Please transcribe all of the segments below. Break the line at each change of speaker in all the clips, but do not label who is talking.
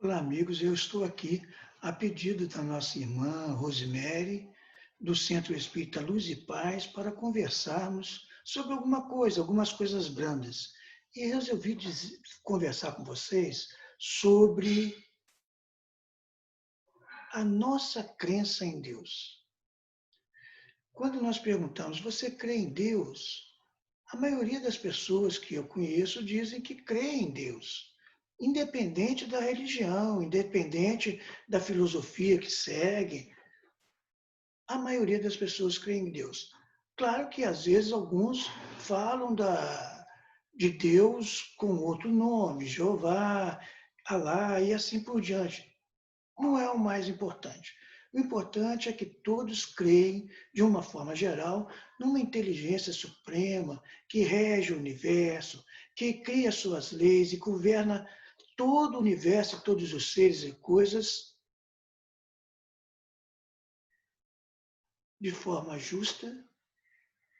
Olá, amigos. Eu estou aqui a pedido da nossa irmã Rosemary, do Centro Espírita Luz e Paz, para conversarmos sobre algumas coisas brandas. E resolvi conversar com vocês sobre a nossa crença em Deus. Quando nós perguntamos, você crê em Deus? A maioria das pessoas que eu conheço dizem que crê em Deus, independente da religião, independente da filosofia que segue. A maioria das pessoas crê em Deus. Claro que às vezes alguns falam de Deus com outro nome, Jeová, Alá e assim por diante. Não é o mais importante. O importante é que todos creem, de uma forma geral, numa inteligência suprema que rege o universo, que cria suas leis e governa todo o universo, todos os seres e coisas de forma justa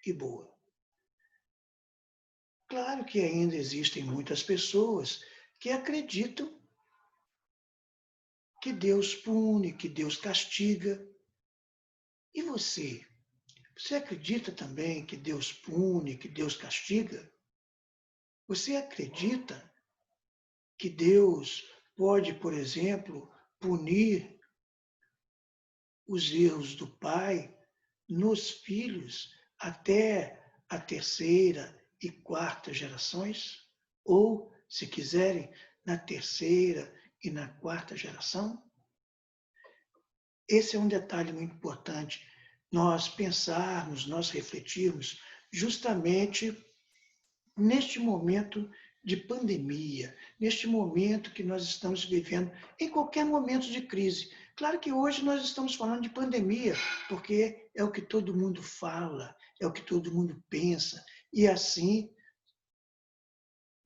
e boa. Claro que ainda existem muitas pessoas que acreditam que Deus pune, que Deus castiga. E você? Você acredita também que Deus pune, que Deus castiga? Você acredita que Deus pode, por exemplo, punir os erros do pai nos filhos até a terceira e quarta gerações? Ou, se quiserem, na terceira e na quarta geração? Esse é um detalhe muito importante, nós pensarmos, nós refletirmos justamente neste momento de pandemia, neste momento que nós estamos vivendo, em qualquer momento de crise. Claro que hoje nós estamos falando de pandemia, porque é o que todo mundo fala, é o que todo mundo pensa, e assim,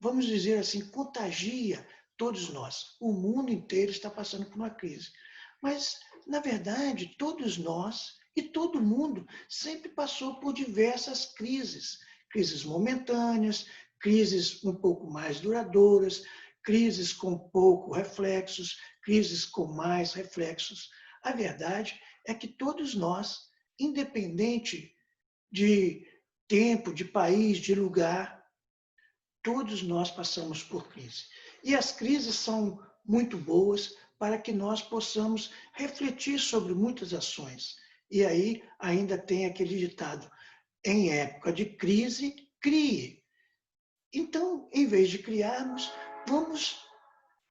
vamos dizer assim, contagia todos nós. O mundo inteiro está passando por uma crise. Mas, na verdade, todos nós e todo mundo sempre passou por diversas crises. Crises momentâneas, crises um pouco mais duradouras, crises com pouco reflexos, crises com mais reflexos. A verdade é que todos nós, independente de tempo, de país, de lugar, todos nós passamos por crise. E as crises são muito boas para que nós possamos refletir sobre muitas ações. E aí ainda tem aquele ditado, em época de crise, crie. Então, em vez de criarmos, vamos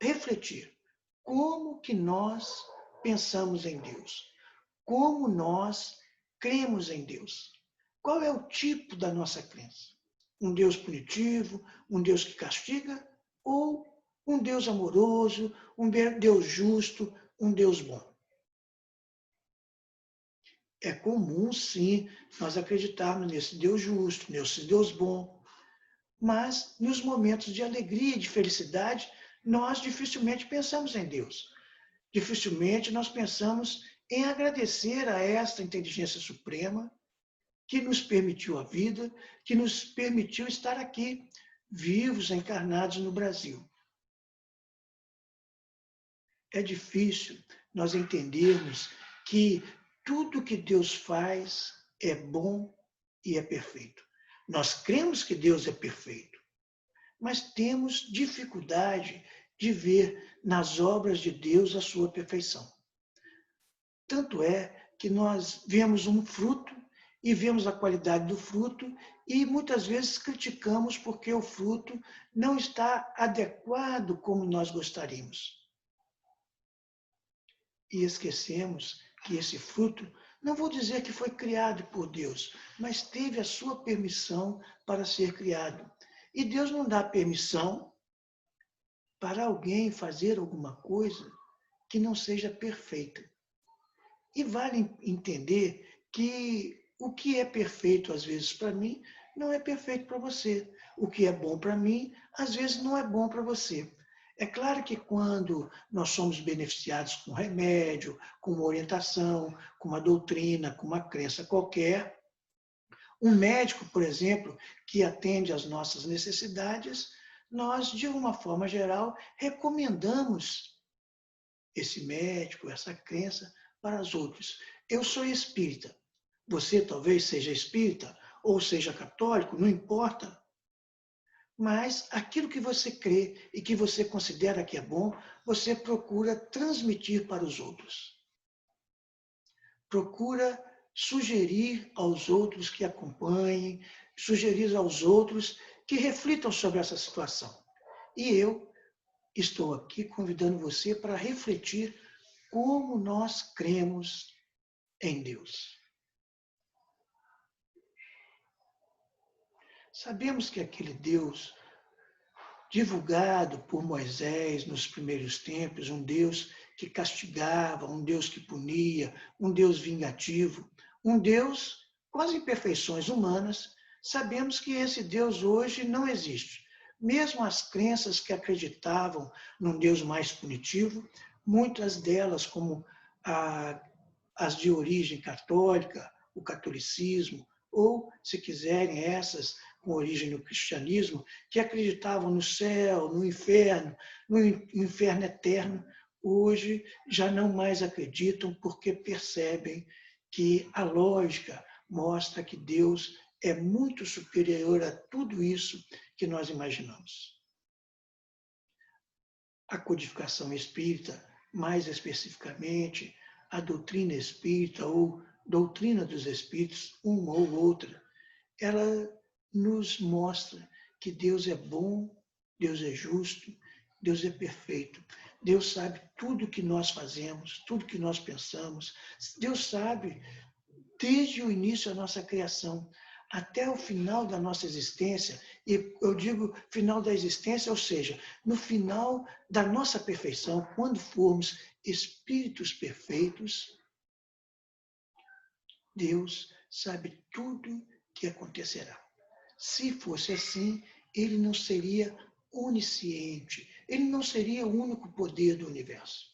refletir. Como que nós pensamos em Deus? Como nós cremos em Deus? Qual é o tipo da nossa crença? Um Deus punitivo, um Deus que castiga, ou um Deus amoroso, um Deus justo, um Deus bom? É comum, sim, nós acreditarmos nesse Deus justo, nesse Deus bom, mas nos momentos de alegria e de felicidade, nós dificilmente pensamos em Deus. Dificilmente nós pensamos em agradecer a esta inteligência suprema que nos permitiu a vida, que nos permitiu estar aqui, vivos, encarnados no Brasil. É difícil nós entendermos que tudo que Deus faz é bom e é perfeito. Nós cremos que Deus é perfeito, mas temos dificuldade de ver nas obras de Deus a sua perfeição. Tanto é que nós vemos um fruto e vemos a qualidade do fruto e muitas vezes criticamos porque o fruto não está adequado como nós gostaríamos. E esquecemos que esse fruto, não vou dizer que foi criado por Deus, mas teve a sua permissão para ser criado. E Deus não dá permissão para alguém fazer alguma coisa que não seja perfeita. E vale entender que o que é perfeito, às vezes, para mim, não é perfeito para você. O que é bom para mim, às vezes, não é bom para você. É claro que quando nós somos beneficiados com remédio, com uma orientação, com uma doutrina, com uma crença qualquer, um médico, por exemplo, que atende às nossas necessidades, nós, de uma forma geral, recomendamos esse médico, essa crença para os outros. Eu sou espírita. Você talvez seja espírita ou seja católico, não importa. Mas aquilo que você crê e que você considera que é bom, você procura transmitir para os outros. Procura sugerir aos outros que acompanhem, sugerir aos outros que reflitam sobre essa situação. E eu estou aqui convidando você para refletir como nós cremos em Deus. Sabemos que aquele Deus divulgado por Moisés nos primeiros tempos, um Deus que castigava, um Deus que punia, um Deus vingativo, um Deus com as imperfeições humanas, sabemos que esse Deus hoje não existe. Mesmo as crenças que acreditavam num Deus mais punitivo, muitas delas, como as de origem católica, o catolicismo, ou, se quiserem, essas com origem no cristianismo, que acreditavam no céu, no inferno eterno, hoje já não mais acreditam porque percebem que a lógica mostra que Deus é muito superior a tudo isso que nós imaginamos. A codificação espírita, mais especificamente, a doutrina espírita ou doutrina dos espíritos, uma ou outra, ela nos mostra que Deus é bom, Deus é justo, Deus é perfeito. Deus sabe tudo que nós fazemos, tudo que nós pensamos. Deus sabe desde o início da nossa criação até o final da nossa existência, e eu digo final da existência, ou seja, no final da nossa perfeição, quando formos espíritos perfeitos, Deus sabe tudo que acontecerá. Se fosse assim, ele não seria onisciente, ele não seria o único poder do universo.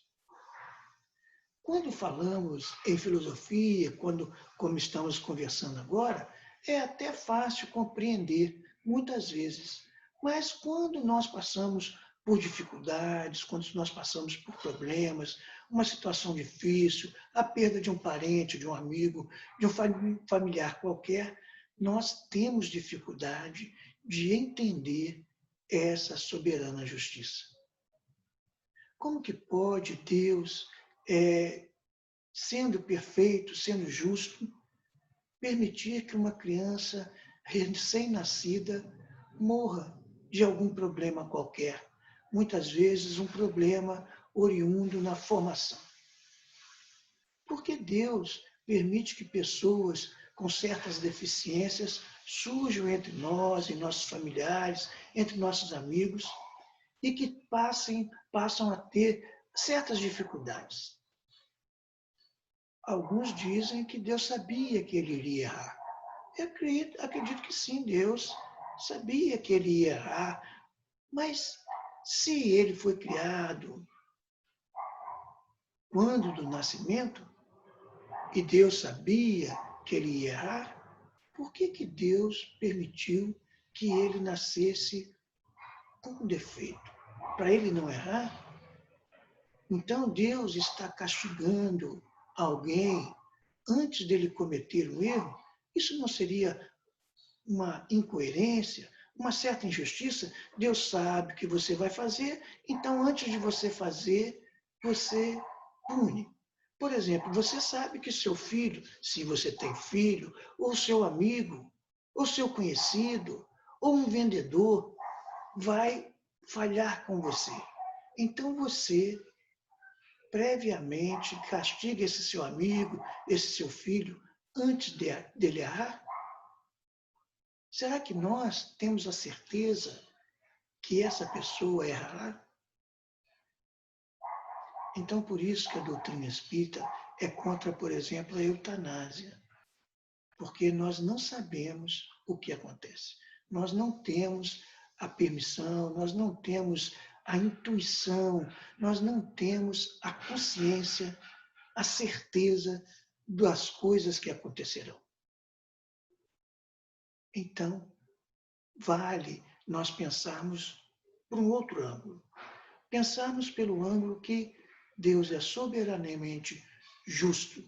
Quando falamos em filosofia, como estamos conversando agora, é até fácil compreender, muitas vezes. Mas quando nós passamos por dificuldades, quando nós passamos por problemas, uma situação difícil, a perda de um parente, de um amigo, de um familiar qualquer, nós temos dificuldade de entender essa soberana justiça. Como que pode Deus, sendo perfeito, sendo justo, permitir que uma criança recém-nascida morra de algum problema qualquer, muitas vezes um problema oriundo na formação? Porque Deus permite que pessoas com certas deficiências surjam entre nós, em nossos familiares, entre nossos amigos, e que passam a ter certas dificuldades. Alguns dizem que Deus sabia que ele iria errar. Eu acredito que sim, Deus sabia que ele ia errar, mas se ele foi criado quando do nascimento, e Deus sabia que ele ia errar, por que Deus permitiu que ele nascesse com um defeito? Para ele não errar? Então Deus está castigando alguém antes dele cometer um erro? Isso não seria uma incoerência, uma certa injustiça? Deus sabe o que você vai fazer, então antes de você fazer, você pune. Por exemplo, você sabe que seu filho, se você tem filho, ou seu amigo, ou seu conhecido, ou um vendedor, vai falhar com você. Então você previamente castiga esse seu amigo, esse seu filho, antes dele errar? Será que nós temos a certeza que essa pessoa errará? Então, por isso que a doutrina espírita é contra, por exemplo, a eutanásia. Porque nós não sabemos o que acontece. Nós não temos a permissão, nós não temos a intuição, nós não temos a consciência, a certeza das coisas que acontecerão. Então, vale nós pensarmos por um outro ângulo. Pensarmos pelo ângulo que Deus é soberanamente justo.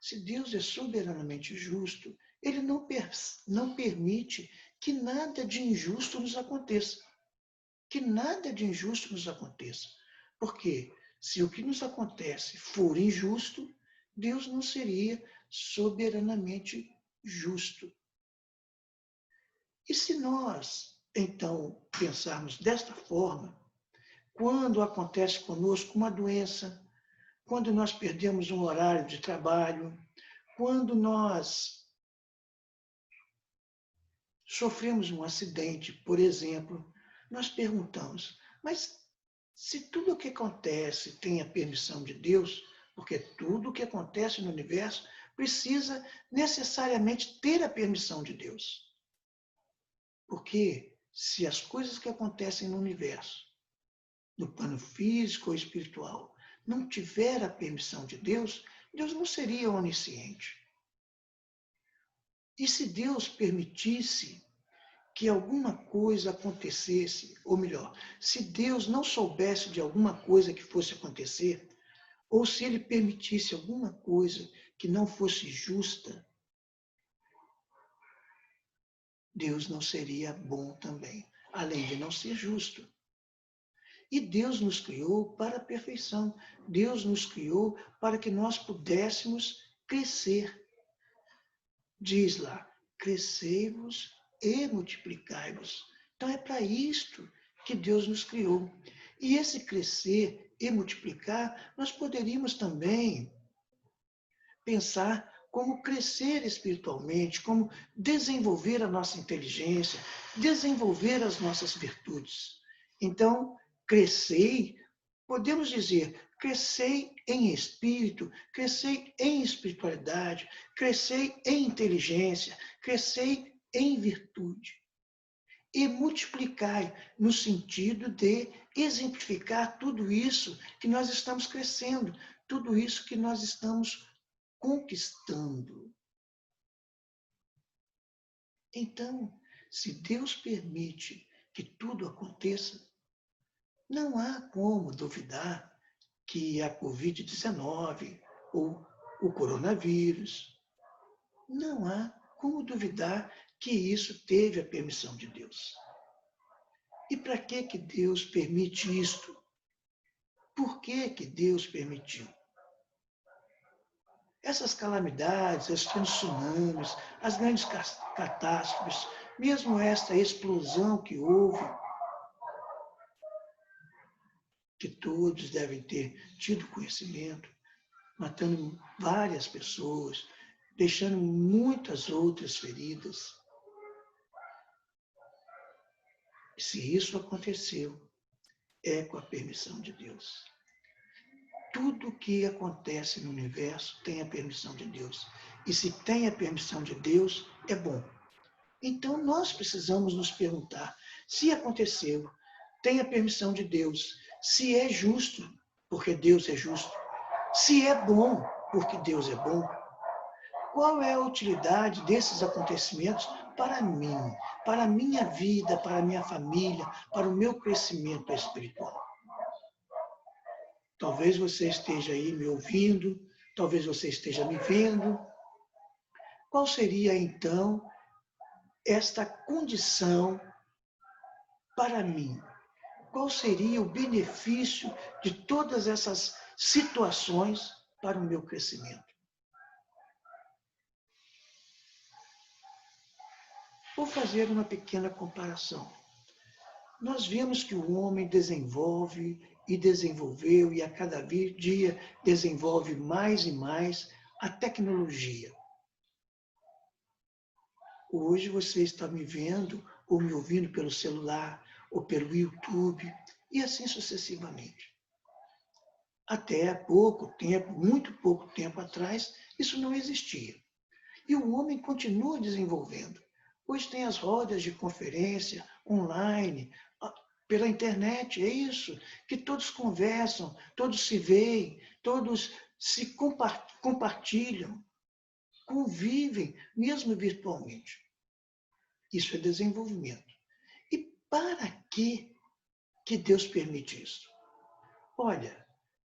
Se Deus é soberanamente justo, Ele não permite que nada de injusto nos aconteça. Que nada de injusto nos aconteça. Porque se o que nos acontece for injusto, Deus não seria soberanamente justo. E se nós, então, pensarmos desta forma, quando acontece conosco uma doença, quando nós perdemos um horário de trabalho, quando nós sofremos um acidente, por exemplo, nós perguntamos, mas se tudo o que acontece tem a permissão de Deus, porque tudo o que acontece no universo precisa necessariamente ter a permissão de Deus. Porque se as coisas que acontecem no universo, no plano físico ou espiritual, não tiver a permissão de Deus, Deus não seria onisciente. E se Deus permitisse que alguma coisa acontecesse, ou melhor, se Deus não soubesse de alguma coisa que fosse acontecer, ou se Ele permitisse alguma coisa que não fosse justa, Deus não seria bom também, além de não ser justo. E Deus nos criou para a perfeição. Deus nos criou para que nós pudéssemos crescer. Diz lá, crescei-vos e multiplicai-vos. Então é para isto que Deus nos criou. E esse crescer e multiplicar, nós poderíamos também pensar como crescer espiritualmente, como desenvolver a nossa inteligência, desenvolver as nossas virtudes. Então, crescei, podemos dizer, crescei em espírito, crescei em espiritualidade, crescei em inteligência, crescei em virtude. E multiplicai, no sentido de exemplificar tudo isso que nós estamos crescendo, tudo isso que nós estamos conquistando. Então, se Deus permite que tudo aconteça, não há como duvidar que a Covid-19 ou o coronavírus, não há como duvidar que isso teve a permissão de Deus. E para que Deus permite isto? Por que Deus permitiu? Essas calamidades, esses tsunamis, as grandes catástrofes, mesmo esta explosão que houve, que todos devem ter tido conhecimento, matando várias pessoas, deixando muitas outras feridas. Se isso aconteceu, é com a permissão de Deus. Tudo que acontece no universo tem a permissão de Deus. E se tem a permissão de Deus, é bom. Então, nós precisamos nos perguntar, se aconteceu, tem a permissão de Deus, se é justo, porque Deus é justo, se é bom, porque Deus é bom, qual é a utilidade desses acontecimentos para mim, para a minha vida, para a minha família, para o meu crescimento espiritual? Talvez você esteja aí me ouvindo, talvez você esteja me vendo. Qual seria, então, esta condição para mim? Qual seria o benefício de todas essas situações para o meu crescimento? Vou fazer uma pequena comparação. Nós vemos que o homem desenvolve e desenvolveu e a cada dia desenvolve mais e mais a tecnologia. Hoje você está me vendo ou me ouvindo pelo celular ou pelo YouTube e assim sucessivamente. Até pouco tempo, muito pouco tempo atrás, isso não existia. E o homem continua desenvolvendo. Hoje tem as rodas de conferência online, pela internet, é isso, que todos conversam, todos se veem, todos se compartilham, convivem, mesmo virtualmente. Isso é desenvolvimento. E para que Deus permite isso? Olha,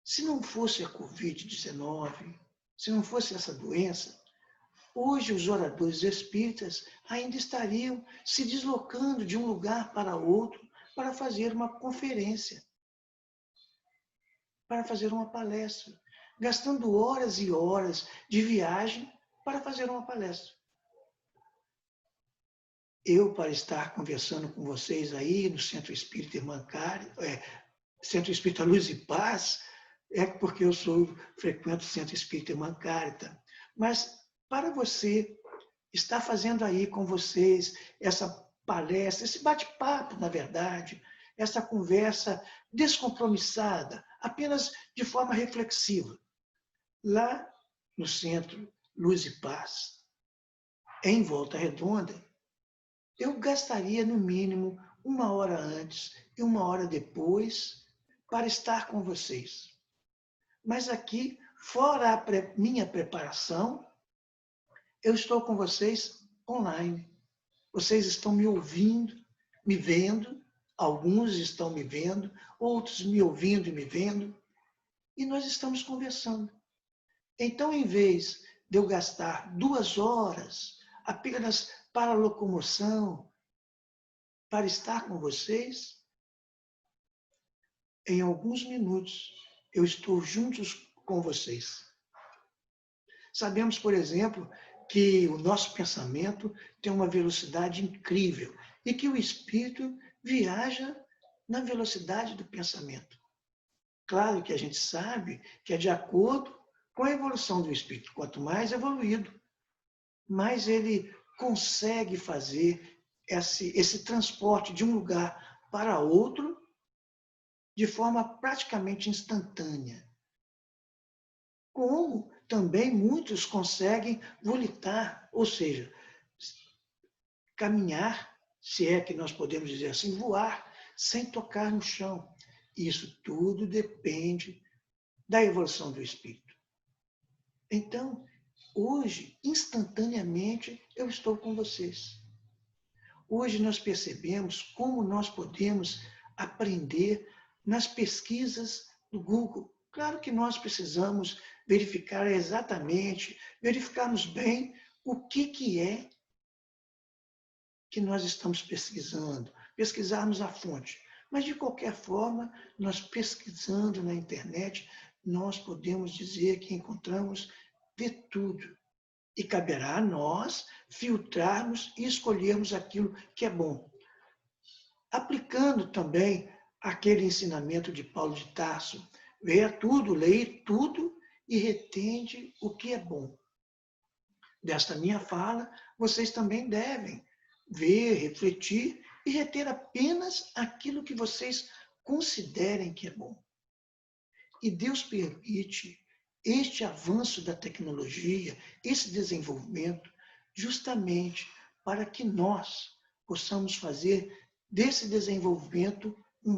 Se não fosse a Covid-19, se não fosse essa doença, hoje os oradores espíritas ainda estariam se deslocando de um lugar para outro para fazer uma conferência, para fazer uma palestra, gastando horas e horas de viagem para fazer uma palestra. Eu, para estar conversando com vocês aí no Centro Espírita Irmãcária, Centro Espírita Luz e Paz, é porque eu frequento o Centro Espírita Irmãcária. Mas para você estar fazendo aí com vocês essa palestra, esse bate-papo, na verdade, essa conversa descompromissada, apenas de forma reflexiva, lá no Centro Luz e Paz, em Volta Redonda, eu gastaria no mínimo 1 hora antes e 1 hora depois para estar com vocês. Mas aqui, fora a minha preparação, eu estou com vocês online. Vocês estão me ouvindo, me vendo, alguns estão me vendo, outros me ouvindo e me vendo, e nós estamos conversando. Então, em vez de eu gastar 2 horas apenas para a locomoção, para estar com vocês, em alguns minutos eu estou juntos com vocês. Sabemos, por exemplo, que o nosso pensamento tem uma velocidade incrível e que o espírito viaja na velocidade do pensamento. Claro que a gente sabe que é de acordo com a evolução do espírito. Quanto mais evoluído, mais ele consegue fazer esse transporte de um lugar para outro de forma praticamente instantânea. Como também muitos conseguem volitar, ou seja, caminhar, se é que nós podemos dizer assim, voar, sem tocar no chão. Isso tudo depende da evolução do espírito. Então, hoje, instantaneamente, eu estou com vocês. Hoje nós percebemos como nós podemos aprender nas pesquisas do Google. Claro que nós precisamos verificar exatamente, verificarmos bem o que é que nós estamos pesquisando, pesquisarmos a fonte. Mas, de qualquer forma, nós pesquisando na internet, nós podemos dizer que encontramos de tudo. E caberá a nós filtrarmos e escolhermos aquilo que é bom. Aplicando também aquele ensinamento de Paulo de Tarso, leia tudo, leia tudo e retende o que é bom. Desta minha fala, vocês também devem ver, refletir e reter apenas aquilo que vocês considerem que é bom. E Deus permite este avanço da tecnologia, esse desenvolvimento, justamente para que nós possamos fazer desse desenvolvimento um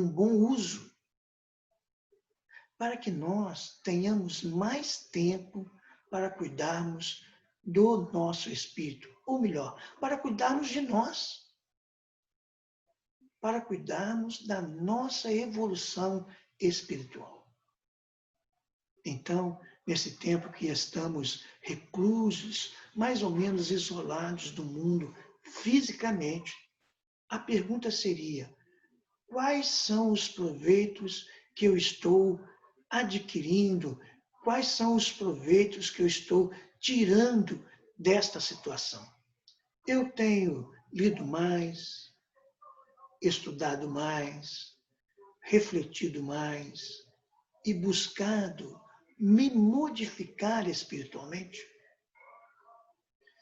bom uso, para que nós tenhamos mais tempo para cuidarmos do nosso espírito, ou melhor, para cuidarmos de nós, para cuidarmos da nossa evolução espiritual. Então, nesse tempo que estamos reclusos, mais ou menos isolados do mundo fisicamente, a pergunta seria: quais são os proveitos que eu estou adquirindo? Quais são os proveitos que eu estou tirando desta situação? Eu tenho lido mais, estudado mais, refletido mais e buscado me modificar espiritualmente?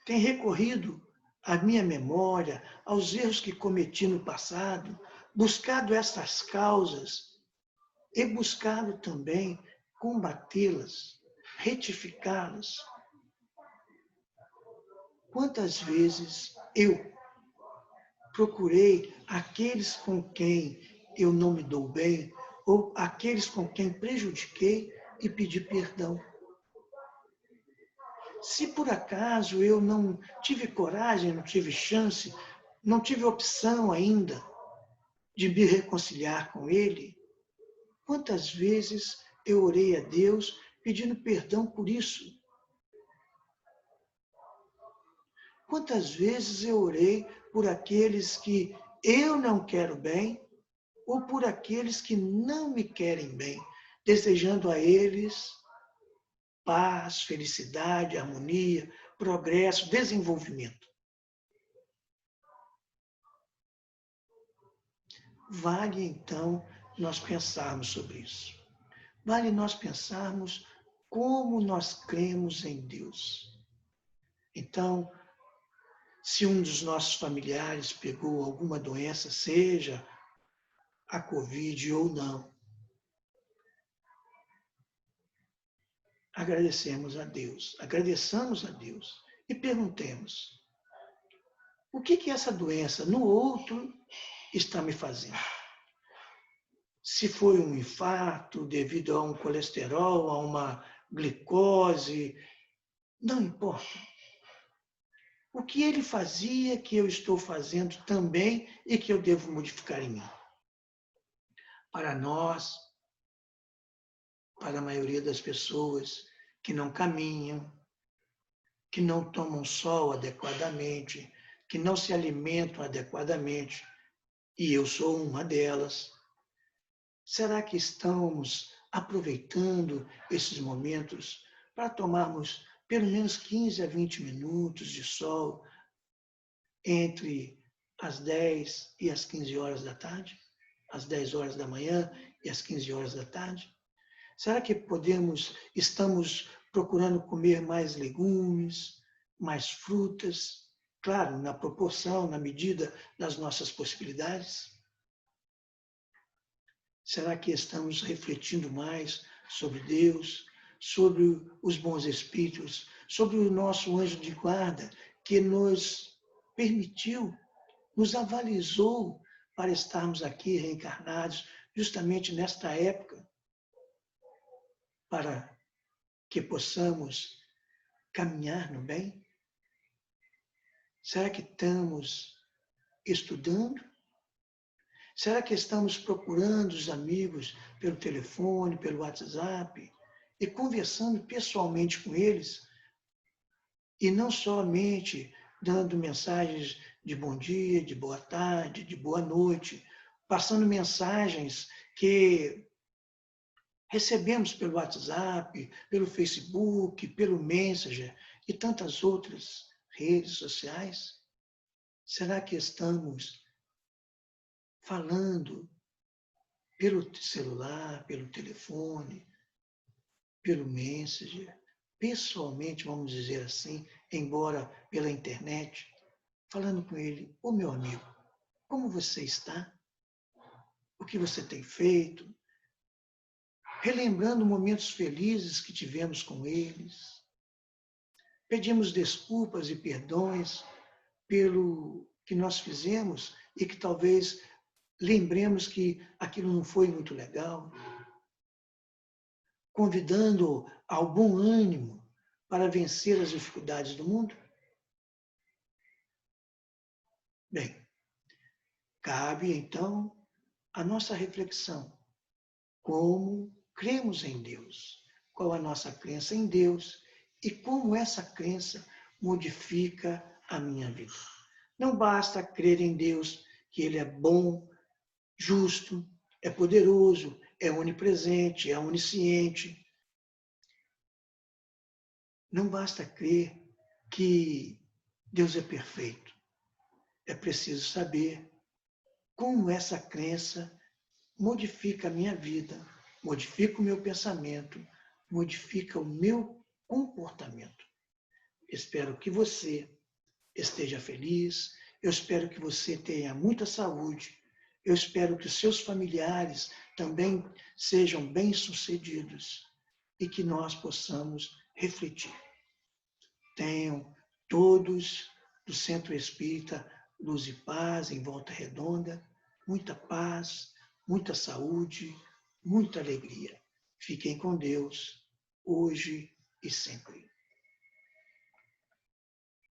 Tem recorrido à minha memória, aos erros que cometi no passado, buscado essas causas e buscado também combatê-las, retificá-las. Quantas vezes eu procurei aqueles com quem eu não me dou bem, ou aqueles com quem prejudiquei, e pedi perdão. Se por acaso eu não tive coragem, não tive chance, não tive opção ainda de me reconciliar com ele, Quantas vezes eu orei a Deus pedindo perdão por isso? Quantas vezes eu orei por aqueles que eu não quero bem ou por aqueles que não me querem bem, desejando a eles paz, felicidade, harmonia, progresso, desenvolvimento. Vale, então, nós pensarmos sobre isso. Vale nós pensarmos como nós cremos em Deus. Então, se um dos nossos familiares pegou alguma doença, seja a Covid ou não, agradeçamos a Deus e perguntemos: o que essa doença no outro está me fazendo? Se foi um infarto devido a um colesterol, a uma glicose, não importa. O que ele fazia que eu estou fazendo também e que eu devo modificar em mim? Para nós, para a maioria das pessoas que não caminham, que não tomam sol adequadamente, que não se alimentam adequadamente, e eu sou uma delas, será que estamos aproveitando esses momentos para tomarmos pelo menos 15 a 20 minutos de sol entre as 10 e as 15 horas da tarde? Às 10 horas da manhã e às 15 horas da tarde? Será que estamos procurando comer mais legumes, mais frutas? Claro, na proporção, na medida das nossas possibilidades. Será que estamos refletindo mais sobre Deus, sobre os bons espíritos, sobre o nosso anjo de guarda que nos permitiu, nos avalizou para estarmos aqui reencarnados justamente nesta época, para que possamos caminhar no bem? Será que estamos estudando? Será que estamos procurando os amigos pelo telefone, pelo WhatsApp e conversando pessoalmente com eles? E não somente dando mensagens de bom dia, de boa tarde, de boa noite, passando mensagens que recebemos pelo WhatsApp, pelo Facebook, pelo Messenger e tantas outras redes sociais? Será que estamos falando pelo celular, pelo telefone, pelo Messenger, pessoalmente, vamos dizer assim, embora pela internet, falando com ele: ô meu amigo, como você está? O que você tem feito? Relembrando momentos felizes que tivemos com eles. Pedimos desculpas e perdões pelo que nós fizemos e que talvez lembremos que aquilo não foi muito legal. Convidando ao bom ânimo para vencer as dificuldades do mundo? Bem, cabe então a nossa reflexão. Como cremos em Deus? Qual a nossa crença em Deus? E como essa crença modifica a minha vida? Não basta crer em Deus, que Ele é bom, justo, é poderoso, é onipresente, é onisciente. Não basta crer que Deus é perfeito. É preciso saber como essa crença modifica a minha vida, modifica o meu pensamento, modifica o meu comportamento. Espero que você esteja feliz, eu espero que você tenha muita saúde, eu espero que os seus familiares também sejam bem-sucedidos e que nós possamos refletir. Tenham todos do Centro Espírita Luz e Paz em Volta Redonda muita paz, muita saúde, muita alegria. Fiquem com Deus, hoje e sempre.